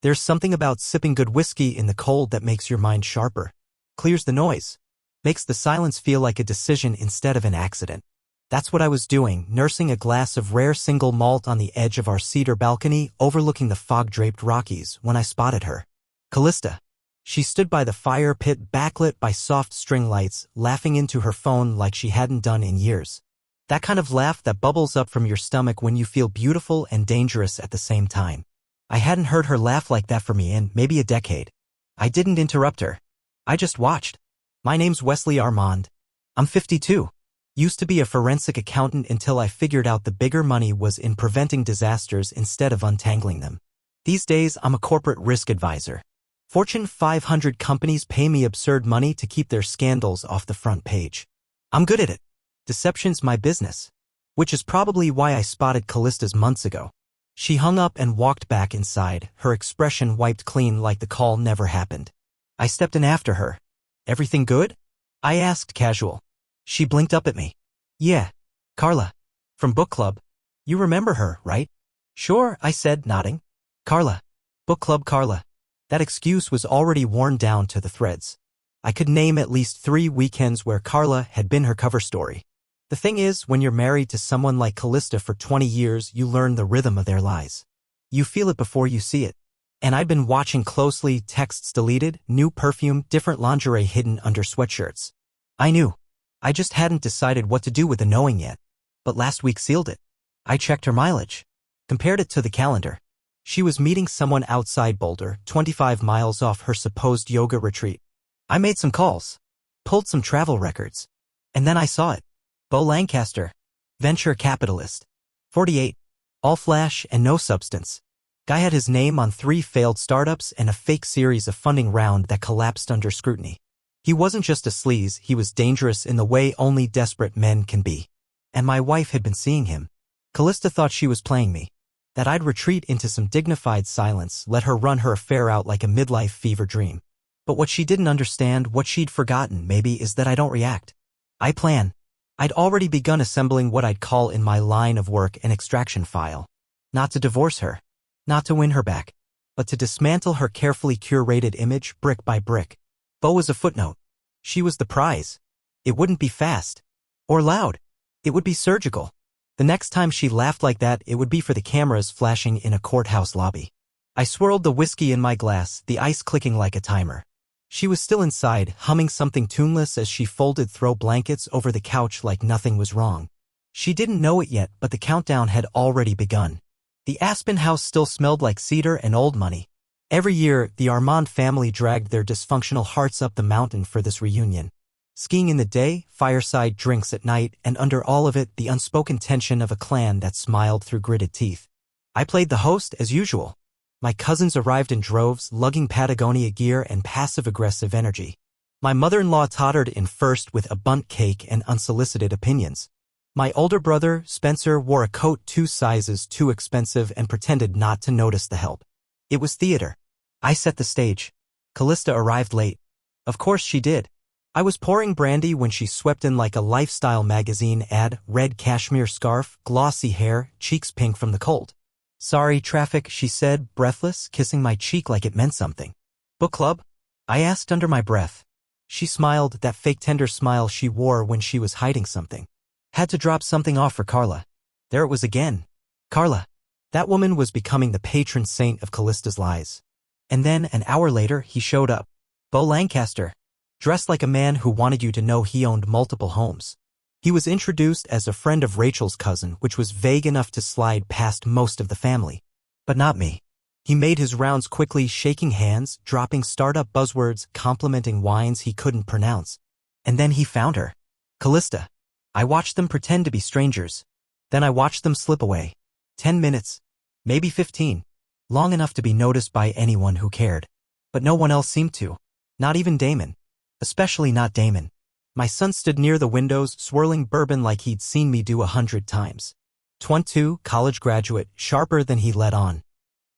There's something about sipping good whiskey in the cold that makes your mind sharper, clears the noise, makes the silence feel like a decision instead of an accident. That's what I was doing, nursing a glass of rare single malt on the edge of our cedar balcony overlooking the fog-draped Rockies when I spotted her. Callista. She stood by the fire pit backlit by soft string lights, laughing into her phone like she hadn't done in years. That kind of laugh that bubbles up from your stomach when you feel beautiful and dangerous at the same time. I hadn't heard her laugh like that for me in maybe a decade. I didn't interrupt her. I just watched. My name's Wesley Armand. I'm 52. Used to be a forensic accountant until I figured out the bigger money was in preventing disasters instead of untangling them. These days, I'm a corporate risk advisor. Fortune 500 companies pay me absurd money to keep their scandals off the front page. I'm good at it. Deception's my business. Which is probably why I spotted Callista's months ago. She hung up and walked back inside, her expression wiped clean like the call never happened. I stepped in after her. Everything good? I asked casual. She blinked up at me. Yeah. Carla. From book club. You remember her, right? Sure, I said, nodding. Carla. Book club Carla. That excuse was already worn down to the threads. I could name at least 3 weekends where Carla had been her cover story. The thing is, when you're married to someone like Callista for 20 years, you learn the rhythm of their lies. You feel it before you see it. And I'd been watching closely, texts deleted, new perfume, different lingerie hidden under sweatshirts. I knew. I just hadn't decided what to do with the knowing yet. But last week sealed it. I checked her mileage. Compared it to the calendar. She was meeting someone outside Boulder, 25 miles off her supposed yoga retreat. I made some calls. Pulled some travel records. And then I saw it. Bo Lancaster. Venture capitalist. 48. All flash and no substance. Guy had his name on 3 failed startups and a fake series of funding round that collapsed under scrutiny. He wasn't just a sleaze, he was dangerous in the way only desperate men can be. And my wife had been seeing him. Callista thought she was playing me. That I'd retreat into some dignified silence, let her run her affair out like a midlife fever dream. But what she didn't understand, what she'd forgotten maybe, is that I don't react. I plan. I'd already begun assembling what I'd call in my line of work an extraction file. Not to divorce her. Not to win her back. But to dismantle her carefully curated image brick by brick. Bo was a footnote. She was the prize. It wouldn't be fast. Or loud. It would be surgical. The next time she laughed like that, it would be for the cameras flashing in a courthouse lobby. I swirled the whiskey in my glass, the ice clicking like a timer. She was still inside, humming something tuneless as she folded throw blankets over the couch like nothing was wrong. She didn't know it yet, but the countdown had already begun. The Aspen house still smelled like cedar and old money. Every year, the Armand family dragged their dysfunctional hearts up the mountain for this reunion. Skiing in the day, fireside drinks at night, and under all of it, the unspoken tension of a clan that smiled through gritted teeth. I played the host as usual. My cousins arrived in droves, lugging Patagonia gear and passive-aggressive energy. My mother-in-law tottered in first with a bundt cake and unsolicited opinions. My older brother, Spencer, wore a coat 2 sizes too expensive and pretended not to notice the help. It was theater. I set the stage. Callista arrived late. Of course she did. I was pouring brandy when she swept in like a lifestyle magazine ad, red cashmere scarf, glossy hair, cheeks pink from the cold. Sorry, traffic, she said, breathless, kissing my cheek like it meant something. Book club? I asked under my breath. She smiled, that fake tender smile she wore when she was hiding something. Had to drop something off for Carla. There it was again. Carla. That woman was becoming the patron saint of Callista's lies. And then, an hour later, he showed up. Bo Lancaster. Dressed like a man who wanted you to know he owned multiple homes. He was introduced as a friend of Rachel's cousin, which was vague enough to slide past most of the family. But not me. He made his rounds quickly, shaking hands, dropping startup buzzwords, complimenting wines he couldn't pronounce. And then he found her. Callista. I watched them pretend to be strangers. Then I watched them slip away. 10 minutes. Maybe 15. Long enough to be noticed by anyone who cared. But no one else seemed to. Not even Damon. Especially not Damon. My son stood near the windows, swirling bourbon like he'd seen me do 100 times. 22, college graduate, sharper than he let on.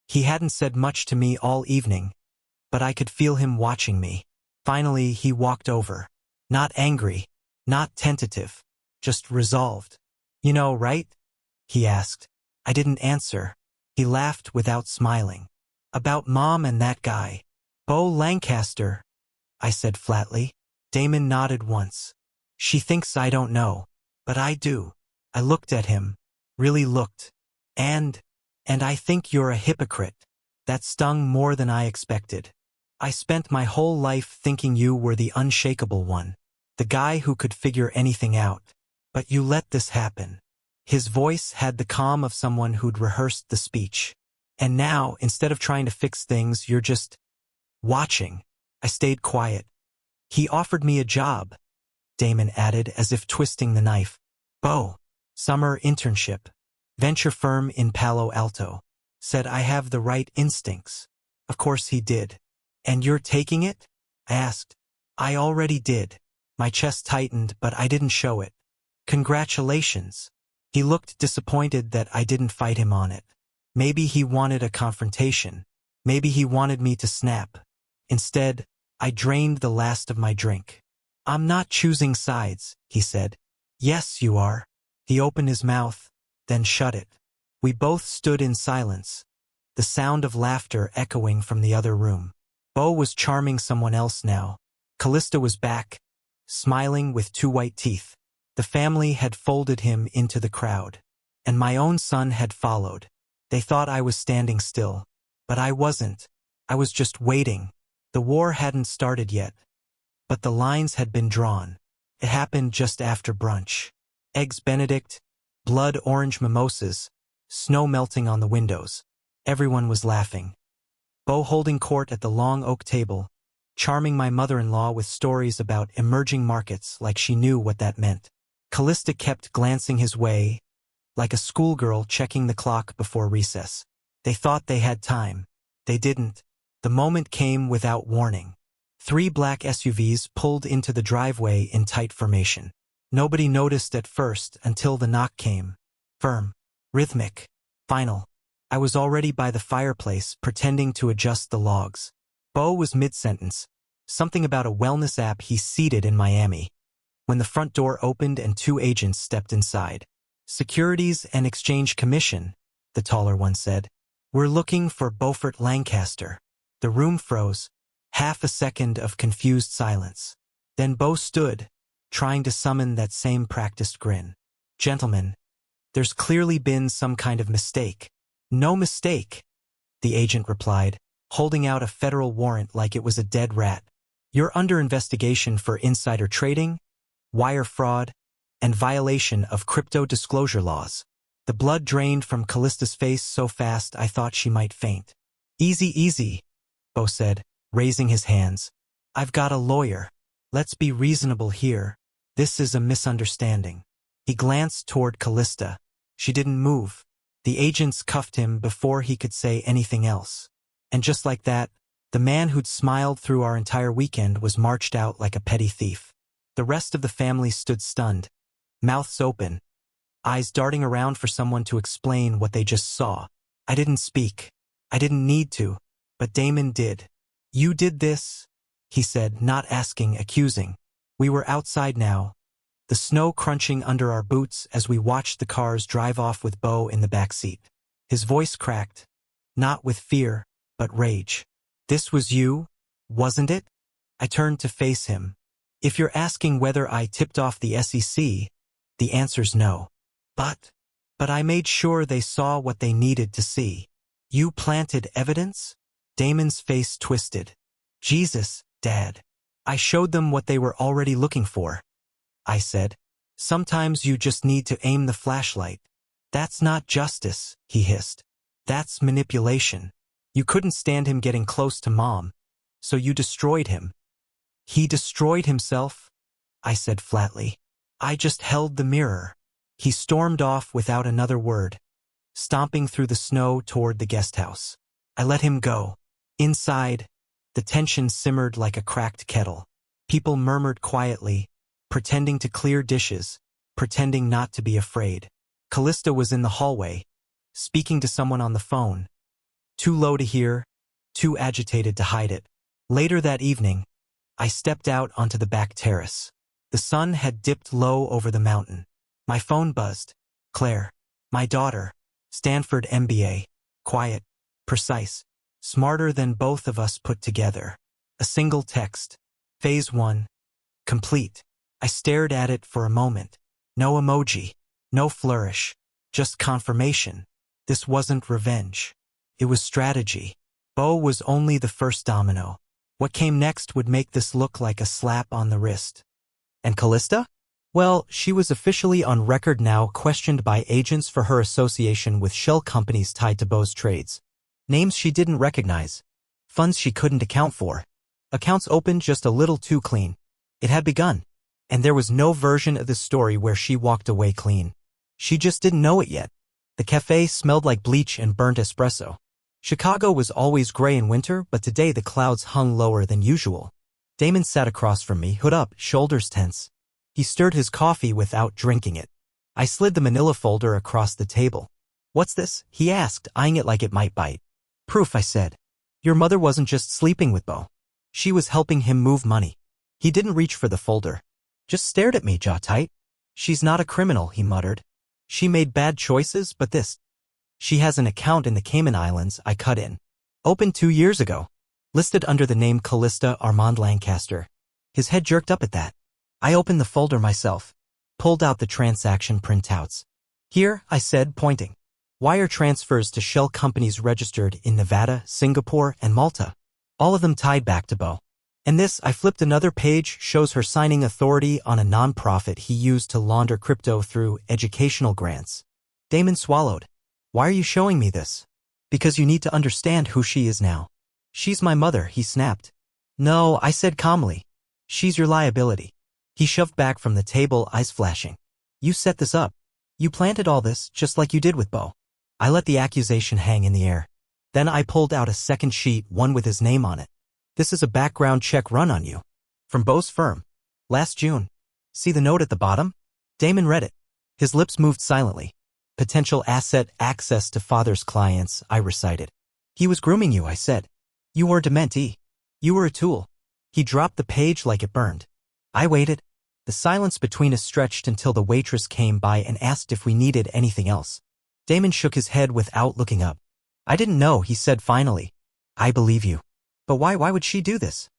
He hadn't said much to me all evening, but I could feel him watching me. Finally, he walked over. Not angry, not tentative, just resolved. You know, right? He asked. I didn't answer. He laughed without smiling. About Mom and that guy. Bo Lancaster, I said flatly. Damon nodded once. She thinks I don't know. But I do. I looked at him. Really looked. And I think you're a hypocrite. That stung more than I expected. I spent my whole life thinking you were the unshakable one. The guy who could figure anything out. But you let this happen. His voice had the calm of someone who'd rehearsed the speech. And now, instead of trying to fix things, you're just watching. I stayed quiet. He offered me a job, Damon added as if twisting the knife. Bo. Summer internship. Venture firm in Palo Alto. Said I have the right instincts. Of course he did. And you're taking it? I asked. I already did. My chest tightened, but I didn't show it. Congratulations. He looked disappointed that I didn't fight him on it. Maybe he wanted a confrontation. Maybe he wanted me to snap. Instead, I drained the last of my drink. I'm not choosing sides, he said. Yes, you are. He opened his mouth, then shut it. We both stood in silence, the sound of laughter echoing from the other room. Bo was charming someone else now. Callista was back, smiling with 2 white teeth. The family had folded him into the crowd. And my own son had followed. They thought I was standing still. But I wasn't. I was just waiting. The war hadn't started yet. But the lines had been drawn. It happened just after brunch. Eggs Benedict, blood orange mimosas, snow melting on the windows. Everyone was laughing. Bo holding court at the long oak table, charming my mother-in-law with stories about emerging markets like she knew what that meant. Callista kept glancing his way, like a schoolgirl checking the clock before recess. They thought they had time. They didn't. The moment came without warning. 3 black SUVs pulled into the driveway in tight formation. Nobody noticed at first until the knock came. Firm. Rhythmic. Final. I was already by the fireplace, pretending to adjust the logs. Bo was mid-sentence. Something about a wellness app he seeded in Miami. When the front door opened and 2 agents stepped inside. Securities and Exchange Commission, the taller one said. We're looking for Beaufort Lancaster. The room froze. Half a second of confused silence. Then Bo stood, trying to summon that same practiced grin. Gentlemen, there's clearly been some kind of mistake. No mistake, the agent replied, holding out a federal warrant like it was a dead rat. You're under investigation for insider trading, wire fraud, and violation of crypto disclosure laws. The blood drained from Callista's face so fast I thought she might faint. Easy, easy, Bo said, raising his hands. I've got a lawyer. Let's be reasonable here. This is a misunderstanding. He glanced toward Callista. She didn't move. The agents cuffed him before he could say anything else. And just like that, the man who'd smiled through our entire weekend was marched out like a petty thief. The rest of the family stood stunned, mouths open, eyes darting around for someone to explain what they just saw. I didn't speak. I didn't need to, but Damon did. You did this, he said, not asking, accusing. We were outside now, the snow crunching under our boots as we watched the cars drive off with Bo in the back seat. His voice cracked, not with fear, but rage. This was you, wasn't it? I turned to face him. If you're asking whether I tipped off the SEC, the answer's no. But I made sure they saw what they needed to see. You planted evidence? Damon's face twisted. Jesus, Dad. I showed them what they were already looking for. I said. Sometimes you just need to aim the flashlight. That's not justice, he hissed. That's manipulation. You couldn't stand him getting close to Mom, so you destroyed him. He destroyed himself, I said flatly. I just held the mirror. He stormed off without another word, stomping through the snow toward the guest house. I let him go. Inside, the tension simmered like a cracked kettle. People murmured quietly, pretending to clear dishes, pretending not to be afraid. Callista was in the hallway, speaking to someone on the phone. Too low to hear, too agitated to hide it. Later that evening, I stepped out onto the back terrace. The sun had dipped low over the mountain. My phone buzzed. Claire, my daughter, Stanford MBA, quiet, precise. Smarter than both of us put together. A single text. Phase 1. Complete. I stared at it for a moment. No emoji. No flourish. Just confirmation. This wasn't revenge. It was strategy. Bo was only the first domino. What came next would make this look like a slap on the wrist. And Callista? Well, she was officially on record now, questioned by agents for her association with shell companies tied to Bo's trades. Names she didn't recognize. Funds she couldn't account for. Accounts opened just a little too clean. It had begun. And there was no version of the story where she walked away clean. She just didn't know it yet. The cafe smelled like bleach and burnt espresso. Chicago was always gray in winter, but today the clouds hung lower than usual. Damon sat across from me, hood up, shoulders tense. He stirred his coffee without drinking it. I slid the manila folder across the table. What's this? He asked, eyeing it like it might bite. Proof, I said. Your mother wasn't just sleeping with Bo. She was helping him move money. He didn't reach for the folder. Just stared at me, jaw tight. She's not a criminal, he muttered. She made bad choices, but this. She has an account in the Cayman Islands, I cut in. Opened 2 years ago. Listed under the name Callista Armand Lancaster. His head jerked up at that. I opened the folder myself. Pulled out the transaction printouts. Here, I said, pointing. Wire transfers to shell companies registered in Nevada, Singapore, and Malta. All of them tied back to Bo. And this, I flipped another page, shows her signing authority on a non-profit he used to launder crypto through educational grants. Damon swallowed. Why are you showing me this? Because you need to understand who she is now. She's my mother, he snapped. No, I said calmly. She's your liability. He shoved back from the table, eyes flashing. You set this up. You planted all this, just like you did with Bo. I let the accusation hang in the air. Then I pulled out a second sheet, one with his name on it. This is a background check run on you. From Bo's firm. Last June. See the note at the bottom? Damon read it. His lips moved silently. Potential asset access to father's clients, I recited. He was grooming you, I said. You were dementee. You were a tool. He dropped the page like it burned. I waited. The silence between us stretched until the waitress came by and asked if we needed anything else. Damon shook his head without looking up. I didn't know, he said finally. I believe you. But why would she do this?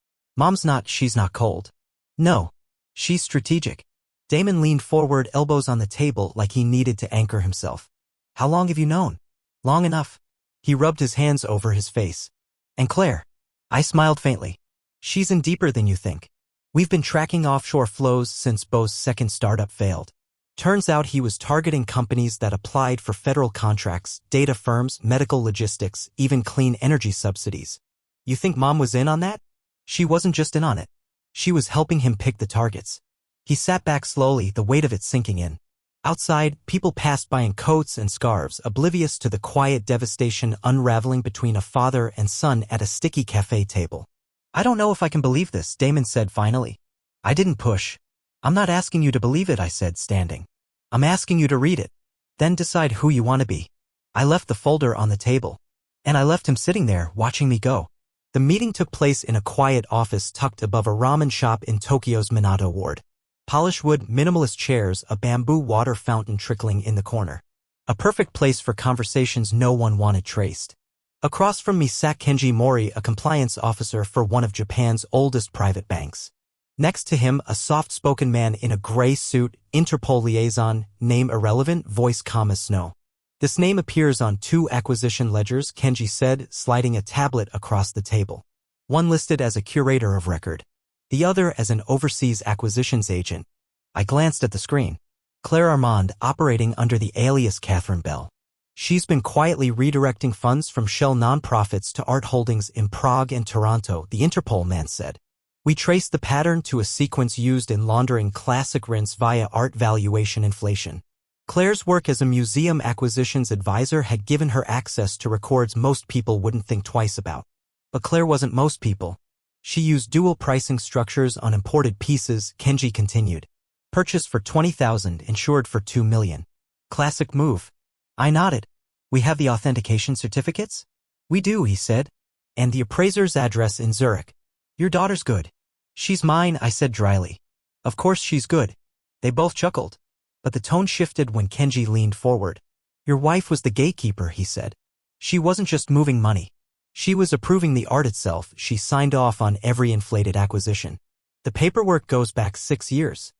She's not cold. No. She's strategic. Damon leaned forward, elbows on the table like he needed to anchor himself. How long have you known? Long enough. He rubbed his hands over his face. And Claire? I smiled faintly. She's in deeper than you think. We've been tracking offshore flows since Bo's second startup failed. Turns out he was targeting companies that applied for federal contracts, data firms, medical logistics, even clean energy subsidies. You think Mom was in on that? She wasn't just in on it. She was helping him pick the targets. He sat back slowly, the weight of it sinking in. Outside, people passed by in coats and scarves, oblivious to the quiet devastation unraveling between a father and son at a sticky cafe table. I don't know if I can believe this, Damon said finally. I didn't push. I'm not asking you to believe it, I said, standing. I'm asking you to read it. Then decide who you want to be. I left the folder on the table. And I left him sitting there, watching me go. The meeting took place in a quiet office tucked above a ramen shop in Tokyo's Minato ward. Polished wood, minimalist chairs, a bamboo water fountain trickling in the corner. A perfect place for conversations no one wanted traced. Across from me sat Kenji Mori, a compliance officer for one of Japan's oldest private banks. Next to him, a soft-spoken man in a gray suit, Interpol liaison, name irrelevant, voice calm as snow. This name appears on 2 acquisition ledgers, Kenji said, sliding a tablet across the table. One listed as a curator of record. The other as an overseas acquisitions agent. I glanced at the screen. Claire Armand, operating under the alias Catherine Bell. She's been quietly redirecting funds from shell nonprofits to art holdings in Prague and Toronto, the Interpol man said. We traced the pattern to a sequence used in laundering classic rents via art valuation inflation. Claire's work as a museum acquisitions advisor had given her access to records most people wouldn't think twice about. But Claire wasn't most people. She used dual pricing structures on imported pieces, Kenji continued. Purchased for $20,000, insured for $2 million. Classic move. I nodded. We have the authentication certificates? We do, he said. And the appraiser's address in Zurich. Your daughter's good. She's mine, I said dryly. Of course she's good. They both chuckled. But the tone shifted when Kenji leaned forward. Your wife was the gatekeeper, he said. She wasn't just moving money. She was approving the art itself. She signed off on every inflated acquisition. The paperwork goes back 6 years.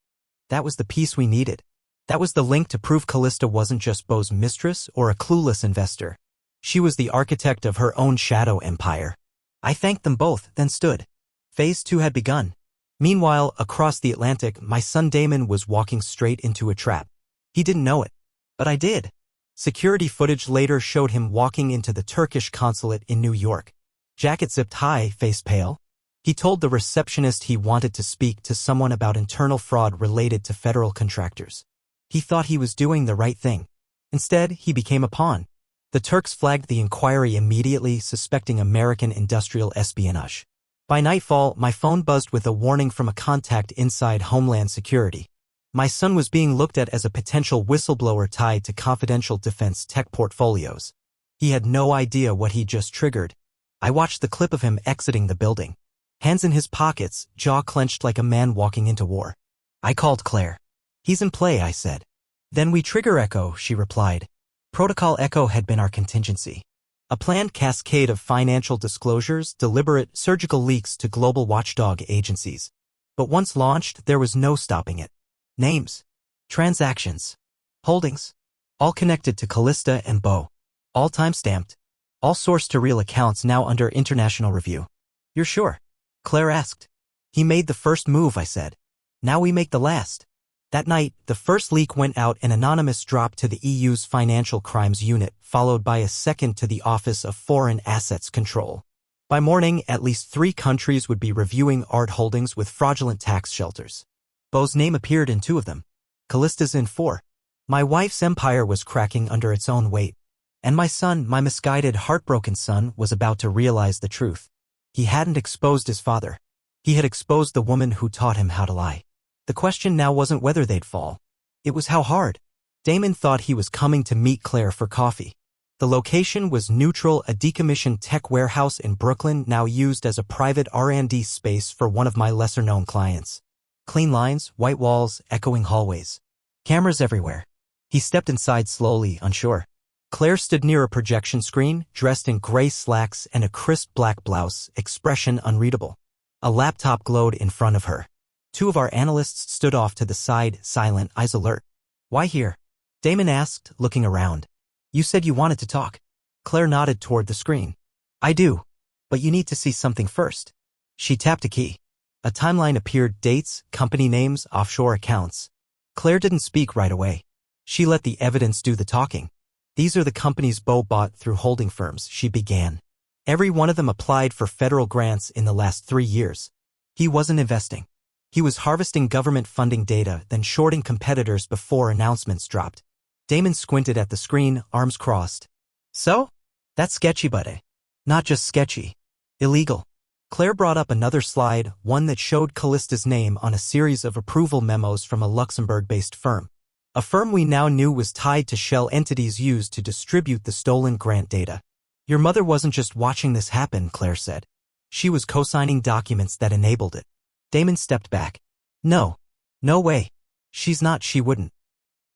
That was the piece we needed. That was the link to prove Callista wasn't just Beau's mistress or a clueless investor. She was the architect of her own shadow empire. I thanked them both, then stood. Phase 2 had begun. Meanwhile, across the Atlantic, my son Damon was walking straight into a trap. He didn't know it. But I did. Security footage later showed him walking into the Turkish consulate in New York. Jacket zipped high, face pale. He told the receptionist he wanted to speak to someone about internal fraud related to federal contractors. He thought he was doing the right thing. Instead, he became a pawn. The Turks flagged the inquiry immediately, suspecting American industrial espionage. By nightfall, my phone buzzed with a warning from a contact inside Homeland Security. My son was being looked at as a potential whistleblower tied to confidential defense tech portfolios. He had no idea what he just triggered. I watched the clip of him exiting the building. Hands in his pockets, jaw clenched like a man walking into war. I called Claire. He's in play, I said. Then we trigger Echo, she replied. Protocol Echo had been our contingency. A planned cascade of financial disclosures, deliberate surgical leaks to global watchdog agencies. But once launched, there was no stopping it. Names, transactions, holdings, all connected to Callista and Beau. All time-stamped. All sourced to real accounts now under international review. You're sure? Claire asked. He made the first move, I said. Now we make the last. That night, the first leak went out, an anonymous drop to the EU's Financial Crimes Unit, followed by a second to the Office of Foreign Assets Control. By morning, at least 3 countries would be reviewing art holdings with fraudulent tax shelters. Beau's name appeared in 2 of them. Callista's in 4. My wife's empire was cracking under its own weight. And my son, my misguided, heartbroken son, was about to realize the truth. He hadn't exposed his father. He had exposed the woman who taught him how to lie. The question now wasn't whether they'd fall. It was how hard. Damon thought he was coming to meet Claire for coffee. The location was neutral, a decommissioned tech warehouse in Brooklyn, now used as a private R&D space for one of my lesser-known clients. Clean lines, white walls, echoing hallways. Cameras everywhere. He stepped inside slowly, unsure. Claire stood near a projection screen, dressed in gray slacks and a crisp black blouse, expression unreadable. A laptop glowed in front of her. 2 of our analysts stood off to the side, silent, eyes alert. Why here? Damon asked, looking around. You said you wanted to talk. Claire nodded toward the screen. I do. But you need to see something first. She tapped a key. A timeline appeared, dates, company names, offshore accounts. Claire didn't speak right away. She let the evidence do the talking. These are the companies Beau bought through holding firms, she began. Every one of them applied for federal grants in the last 3 years. He wasn't investing. He was harvesting government funding data, then shorting competitors before announcements dropped. Damon squinted at the screen, arms crossed. So? That's sketchy, buddy. Not just sketchy. Illegal. Claire brought up another slide, one that showed Callista's name on a series of approval memos from a Luxembourg-based firm. A firm we now knew was tied to shell entities used to distribute the stolen grant data. Your mother wasn't just watching this happen, Claire said. She was co-signing documents that enabled it. Damon stepped back. No. No way. She's not, she wouldn't.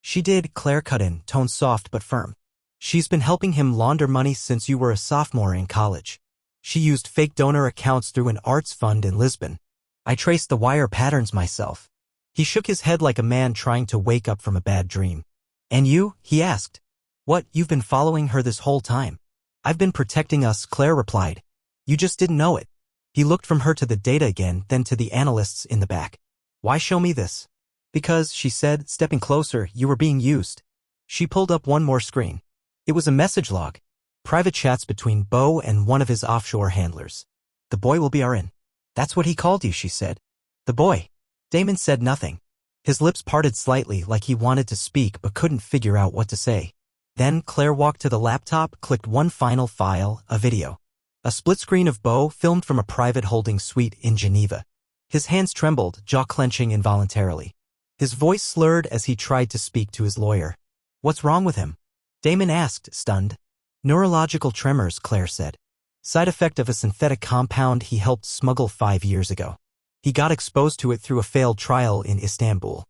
She did, Claire cut in, tone soft but firm. She's been helping him launder money since you were a sophomore in college. She used fake donor accounts through an arts fund in Lisbon. I traced the wire patterns myself. He shook his head like a man trying to wake up from a bad dream. And you? He asked. What, you've been following her this whole time? I've been protecting us, Claire replied. You just didn't know it. He looked from her to the data again, then to the analysts in the back. Why show me this? Because, she said, stepping closer, you were being used. She pulled up one more screen. It was a message log. Private chats between Beau and one of his offshore handlers. The boy will be RN. That's what he called you, she said. The boy. Damon said nothing. His lips parted slightly like he wanted to speak but couldn't figure out what to say. Then Claire walked to the laptop, clicked one final file, a video. A split screen of Beau filmed from a private holding suite in Geneva. His hands trembled, jaw clenching involuntarily. His voice slurred as he tried to speak to his lawyer. What's wrong with him? Damon asked, stunned. Neurological tremors, Claire said. Side effect of a synthetic compound he helped smuggle 5 years ago. He got exposed to it through a failed trial in Istanbul.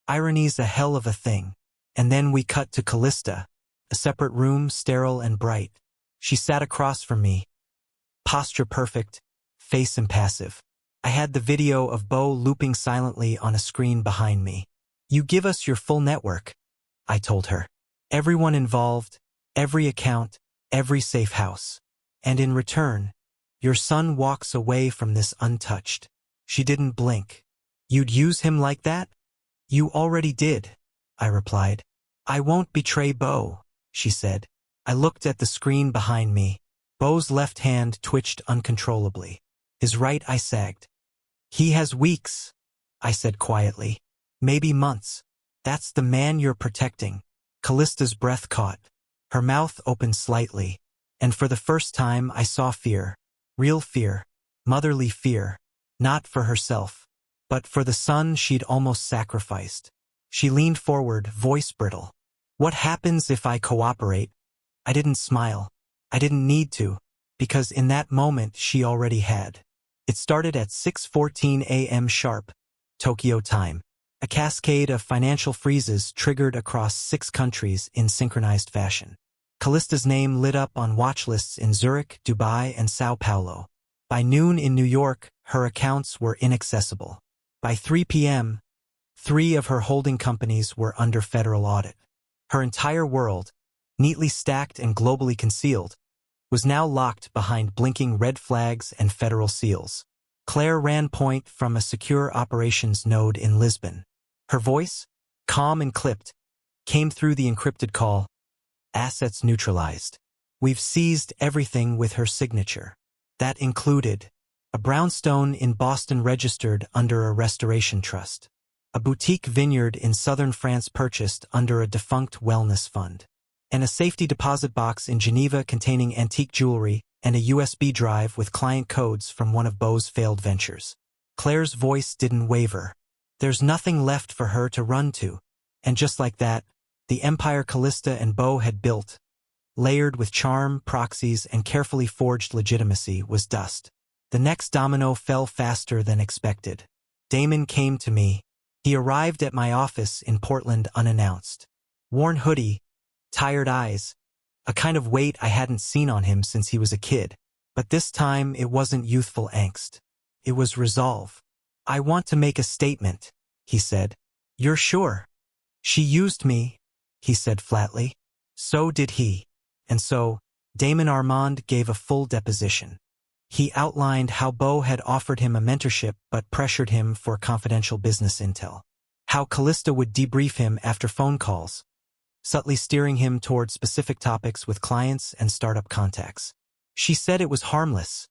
Irony's a hell of a thing. And then we cut to Callista. A separate room, sterile and bright. She sat across from me. Posture perfect, face impassive. I had the video of Bo looping silently on a screen behind me. "You give us your full network," I told her. "Everyone involved, every account, every safe house. And in return, your son walks away from this untouched." She didn't blink. "You'd use him like that?" "You already did," I replied. "I won't betray Bo," she said. I looked at the screen behind me. Bo's left hand twitched uncontrollably. His right eye sagged. "He has weeks," I said quietly. "Maybe months. That's the man you're protecting." Callista's breath caught. Her mouth opened slightly, and for the first time I saw fear. Real fear. Motherly fear. Not for herself, but for the son she'd almost sacrificed. She leaned forward, voice brittle. "What happens if I cooperate?" I didn't smile. I didn't need to, because in that moment she already had. It started at 6:14 a.m. sharp, Tokyo time. A cascade of financial freezes triggered across 6 countries in synchronized fashion. Callista's name lit up on watch lists in Zurich, Dubai, and Sao Paulo. By noon in New York, her accounts were inaccessible. By 3 p.m., 3 of her holding companies were under federal audit. Her entire world, neatly stacked and globally concealed, was now locked behind blinking red flags and federal seals. Claire ran point from a secure operations node in Lisbon. Her voice, calm and clipped, came through the encrypted call. "Assets neutralized. We've seized everything with her signature." That included a brownstone in Boston registered under a restoration trust, a boutique vineyard in southern France purchased under a defunct wellness fund, and a safety deposit box in Geneva containing antique jewelry and a USB drive with client codes from one of Bo's failed ventures. Claire's voice didn't waver. There's nothing left for her to run to. And just like that, the empire Callista and Bo had built, layered with charm, proxies, and carefully forged legitimacy, was dust. The next domino fell faster than expected. Damon came to me. He arrived at my office in Portland unannounced. Worn hoodie, tired eyes, a kind of weight I hadn't seen on him since he was a kid. But this time it wasn't youthful angst. It was resolve. "I want to make a statement," he said. "You're sure?" "She used me," he said flatly. "So did he." And so, Damon Armand gave a full deposition. He outlined how Bo had offered him a mentorship but pressured him for confidential business intel. How Callista would debrief him after phone calls, subtly steering him toward specific topics with clients and startup contacts. "She said it was harmless,"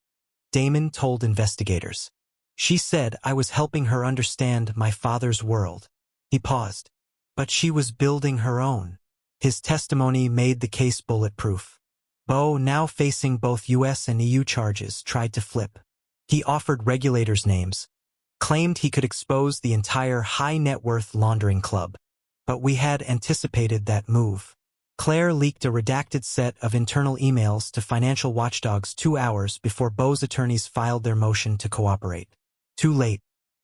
Damon told investigators. "She said I was helping her understand my father's world." He paused. "But she was building her own." His testimony made the case bulletproof. Bo, now facing both US and EU charges, tried to flip. He offered regulators names, claimed he could expose the entire high-net-worth laundering club. But we had anticipated that move. Claire leaked a redacted set of internal emails to financial watchdogs 2 hours before Bo's attorneys filed their motion to cooperate. Too late.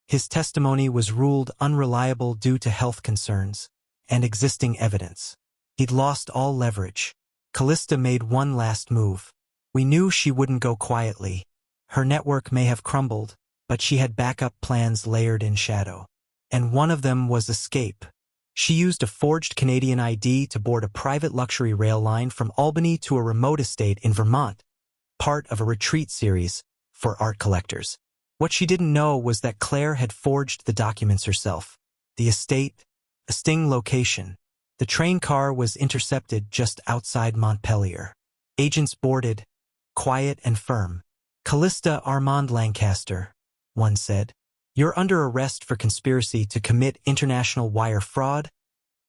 His testimony was ruled unreliable due to health concerns and existing evidence. He'd lost all leverage. Callista made one last move. We knew she wouldn't go quietly. Her network may have crumbled, but she had backup plans layered in shadow. And one of them was escape. She used a forged Canadian ID to board a private luxury rail line from Albany to a remote estate in Vermont, part of a retreat series for art collectors. What she didn't know was that Claire had forged the documents herself. The estate, a sting location. The train car was intercepted just outside Montpelier. Agents boarded, quiet and firm. "Callista Armand Lancaster," one said. "You're under arrest for conspiracy to commit international wire fraud,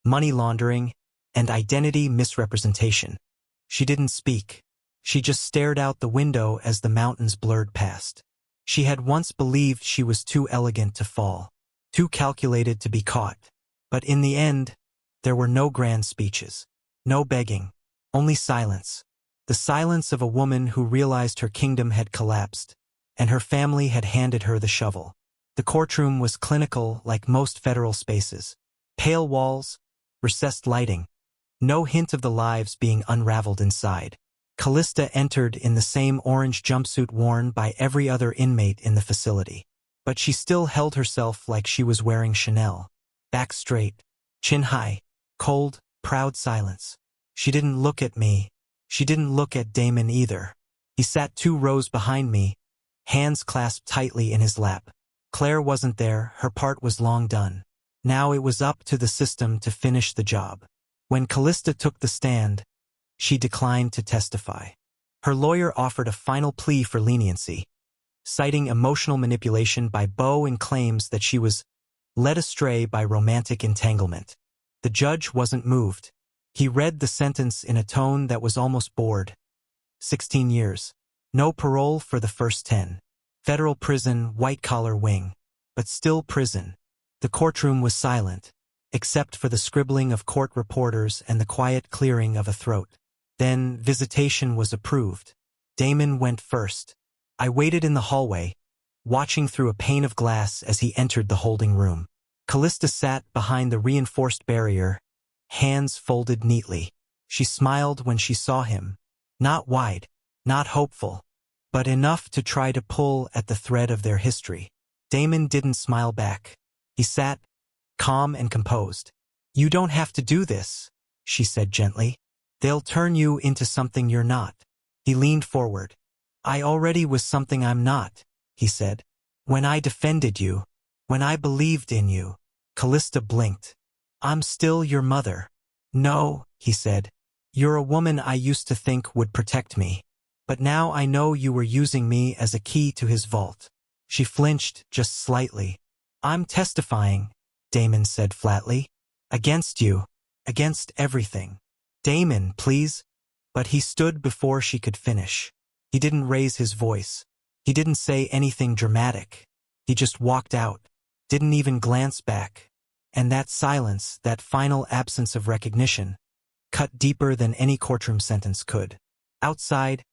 money laundering, and identity misrepresentation." She didn't speak. She just stared out the window as the mountains blurred past. She had once believed she was too elegant to fall, too calculated to be caught. But in the end, there were no grand speeches, no begging, only silence. The silence of a woman who realized her kingdom had collapsed, and her family had handed her the shovel. The courtroom was clinical like most federal spaces. Pale walls, recessed lighting, no hint of the lives being unraveled inside. Callista entered in the same orange jumpsuit worn by every other inmate in the facility. But she still held herself like she was wearing Chanel. Back straight, chin high, cold, proud silence. She didn't look at me. She didn't look at Damon either. He sat 2 rows behind me, hands clasped tightly in his lap. Claire wasn't there, her part was long done. Now it was up to the system to finish the job. When Callista took the stand, she declined to testify. Her lawyer offered a final plea for leniency, citing emotional manipulation by Beau and claims that she was led astray by romantic entanglement. The judge wasn't moved. He read the sentence in a tone that was almost bored. 16 years. No parole for the first 10. Federal prison, white-collar wing. But still prison. The courtroom was silent, except for the scribbling of court reporters and the quiet clearing of a throat. Then visitation was approved. Damon went first. I waited in the hallway, watching through a pane of glass as he entered the holding room. Callista sat behind the reinforced barrier, hands folded neatly. She smiled when she saw him. Not wide, not hopeful, but enough to try to pull at the thread of their history. Damon didn't smile back. He sat, calm and composed. "You don't have to do this," she said gently. "They'll turn you into something you're not." He leaned forward. "I already was something I'm not," he said. "When I defended you, when I believed in you." Callista blinked. "I'm still your mother." "No," he said. "You're a woman I used to think would protect me. But now I know you were using me as a key to his vault." She flinched just slightly. "I'm testifying," Damon said flatly. "Against you. Against everything." "Damon, please." But he stood before she could finish. He didn't raise his voice. He didn't say anything dramatic. He just walked out, didn't even glance back. And that silence, that final absence of recognition, cut deeper than any courtroom sentence could. Outside,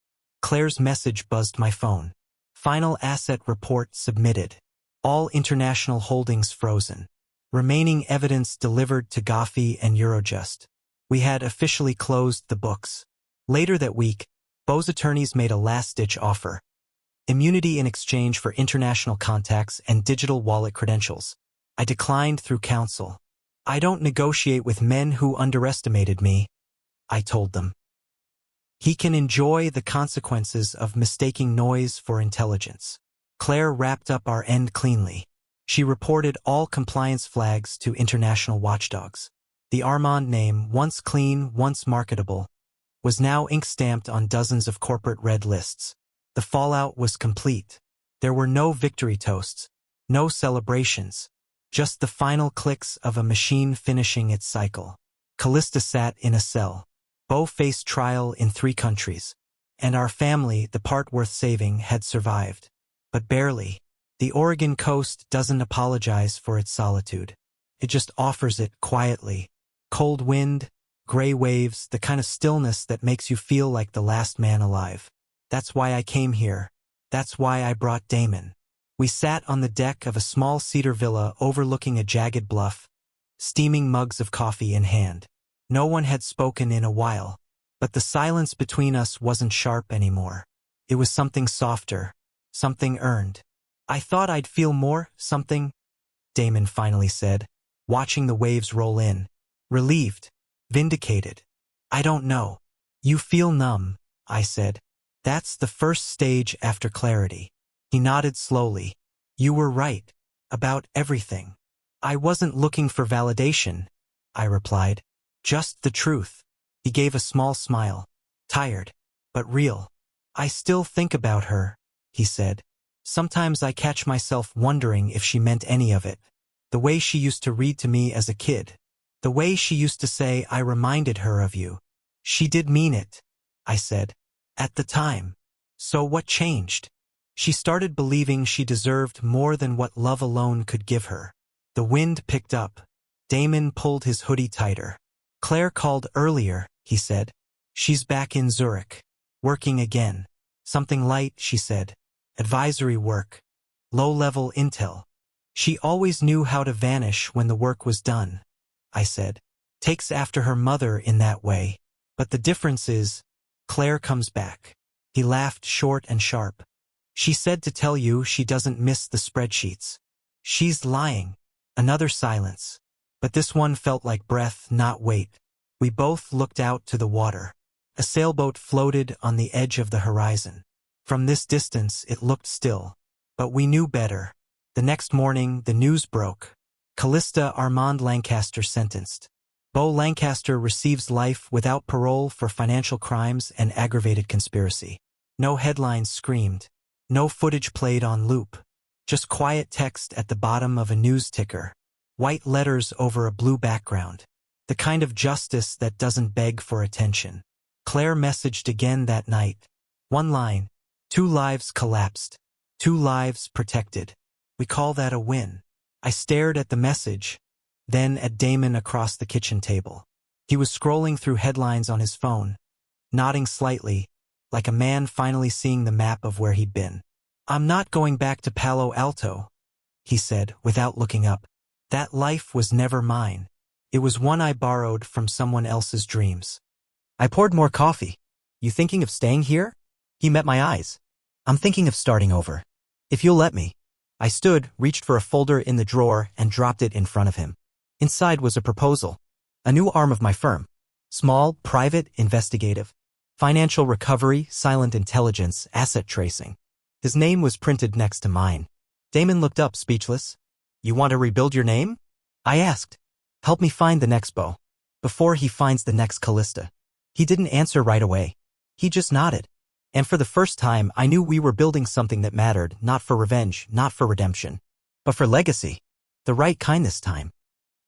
Claire's message buzzed my phone. Final asset report submitted. All international holdings frozen. Remaining evidence delivered to Gafi and Eurojust. We had officially closed the books. Later that week, Beau's attorneys made a last-ditch offer. Immunity in exchange for international contacts and digital wallet credentials. I declined through counsel. "I don't negotiate with men who underestimated me," I told them. "He can enjoy the consequences of mistaking noise for intelligence." Claire wrapped up our end cleanly. She reported all compliance flags to international watchdogs. The Armand name, once clean, once marketable, was now ink-stamped on dozens of corporate red lists. The fallout was complete. There were no victory toasts, no celebrations, just the final clicks of a machine finishing its cycle. Callista sat in a cell. Beau faced trial in 3 countries. And our family, the part worth saving, had survived. But barely. The Oregon coast doesn't apologize for its solitude. It just offers it quietly. Cold wind, gray waves, the kind of stillness that makes you feel like the last man alive. That's why I came here. That's why I brought Damon. We sat on the deck of a small cedar villa overlooking a jagged bluff, steaming mugs of coffee in hand. No one had spoken in a while, but the silence between us wasn't sharp anymore. It was something softer, something earned. "I thought I'd feel more, something," Damon finally said, watching the waves roll in. Relieved, vindicated. "I don't know. You feel numb," I said. "That's the first stage after clarity." He nodded slowly. "You were right. About everything." "I wasn't looking for validation," I replied. "Just the truth." He gave a small smile. "Tired, but real." "I still think about her," he said. "Sometimes I catch myself wondering if she meant any of it. The way she used to read to me as a kid. The way she used to say I reminded her of you." "She did mean it," I said. "At the time." "So what changed?" "She started believing she deserved more than what love alone could give her." The wind picked up. Damon pulled his hoodie tighter. "Claire called earlier," he said. "She's back in Zurich. Working again. Something light," she said. "Advisory work. Low-level intel." "She always knew how to vanish when the work was done," I said. "Takes after her mother in that way. But the difference is, Claire comes back. He laughed short and sharp. She said to tell you she doesn't miss the spreadsheets. She's lying. Another silence. But this one felt like breath, not weight. We both looked out to the water. A sailboat floated on the edge of the horizon. From this distance, it looked still. But we knew better. The next morning, the news broke. Callista Armand Lancaster sentenced. Beau Lancaster receives life without parole for financial crimes and aggravated conspiracy. No headlines screamed. No footage played on loop. Just quiet text at the bottom of a news ticker. White letters over a blue background. The kind of justice that doesn't beg for attention. Claire messaged again that night. One line. 2 lives collapsed. 2 lives protected. We call that a win. I stared at the message, then at Damon across the kitchen table. He was scrolling through headlines on his phone, nodding slightly, like a man finally seeing the map of where he'd been. I'm not going back to Palo Alto, he said, without looking up. That life was never mine. It was one I borrowed from someone else's dreams. I poured more coffee. You thinking of staying here? He met my eyes. I'm thinking of starting over. If you'll let me. I stood, reached for a folder in the drawer, and dropped it in front of him. Inside was a proposal. A new arm of my firm. Small, private, investigative. Financial recovery, silent intelligence, asset tracing. His name was printed next to mine. Damon looked up, speechless. You want to rebuild your name? I asked. Help me find the next Beau. Before he finds the next Callista. He didn't answer right away. He just nodded. And for the first time, I knew we were building something that mattered, not for revenge, not for redemption, but for legacy. The right kind this time.